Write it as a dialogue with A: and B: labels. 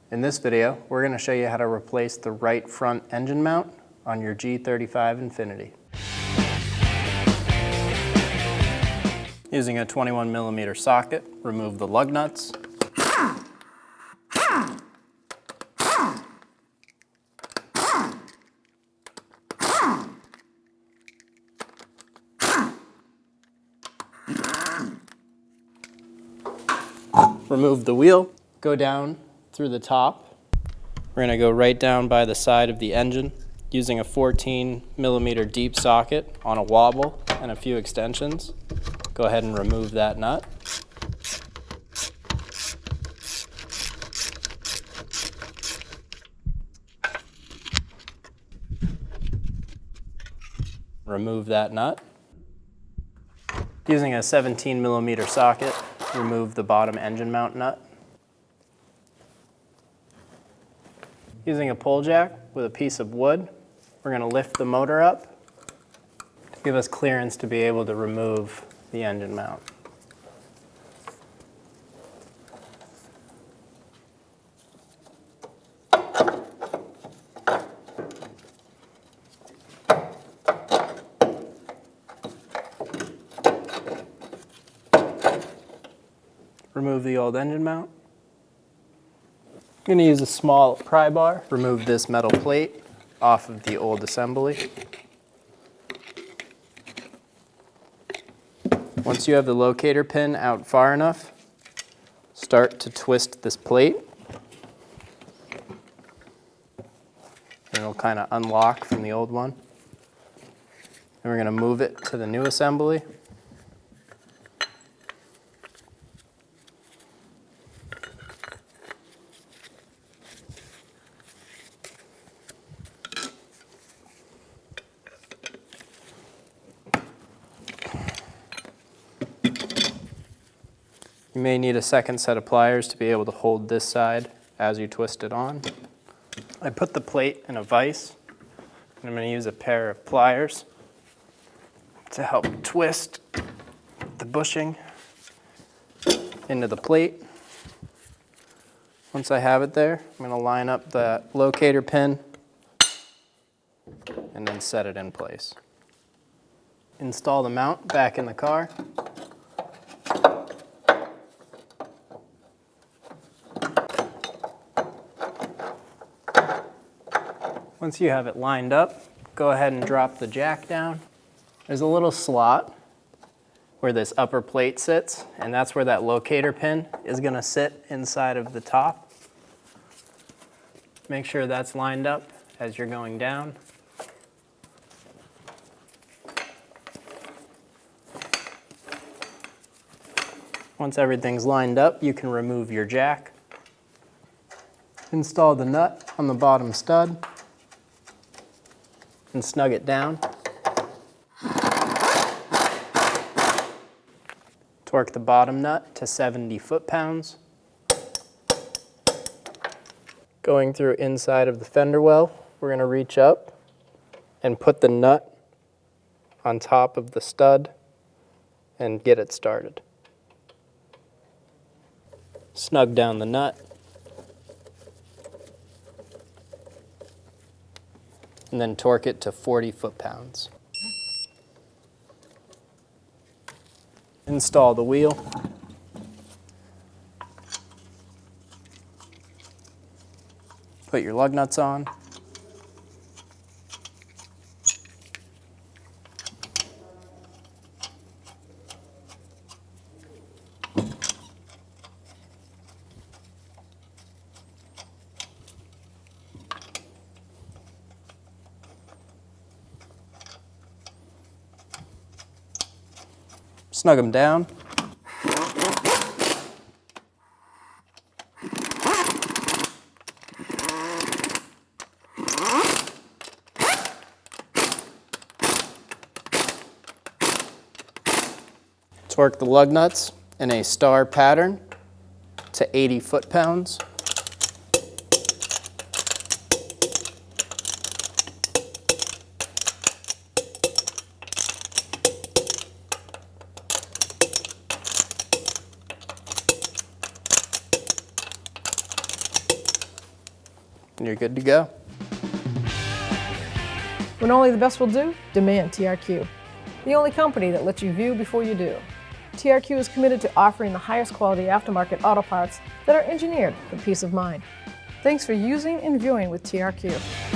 A: In this video, we're going to show you how to replace the right front engine mount on your G35 Infiniti. Using a 21mm socket, remove the lug nuts. Remove the wheel, go down through the top. We're going to go right down by the side of the engine using a 14mm deep socket on a wobble and a few extensions. Go ahead and remove that nut. Remove that nut. Using a 17mm socket, remove the bottom engine mount nut. Using a pull jack with a piece of wood, we're going to lift the motor up to give us clearance to be able to remove the engine mount. Remove the old engine mount. I'm going to use a small pry bar. Remove this metal plate off of the old assembly. Once you have the locator pin out far enough, start to twist this plate. And it'll kind of unlock from the old one. And we're going to move it to the new assembly. You may need a second set of pliers to be able to hold this side as you twist it on. I put the plate in a vise, and I'm going to use a pair of pliers to help twist the bushing into the plate. Once I have it there, I'm going to line up the locator pin and then set it in place. Install the mount back in the car. Once you have it lined up, go ahead and drop the jack down. There's a little slot where this upper plate sits, and that's where that locator pin is going to sit inside of the top. Make sure that's lined up as you're going down. Once everything's lined up, you can remove your jack. Install the nut on the bottom stud and snug it down. Torque the bottom nut to 70 foot-pounds. Going through inside of the fender well, we're going to reach up and put the nut on top of the stud and get it started. Snug down the nut. And then torque it to 40 foot-pounds. Install the wheel. Put your lug nuts on. Snug them down. Torque the lug nuts in a star pattern to 80 foot-pounds. and you're good to go.
B: When only the best will do, demand TRQ. The only company that lets you view before you do. TRQ is committed to offering the highest quality aftermarket auto parts that are engineered for peace of mind. Thanks for using and viewing with TRQ.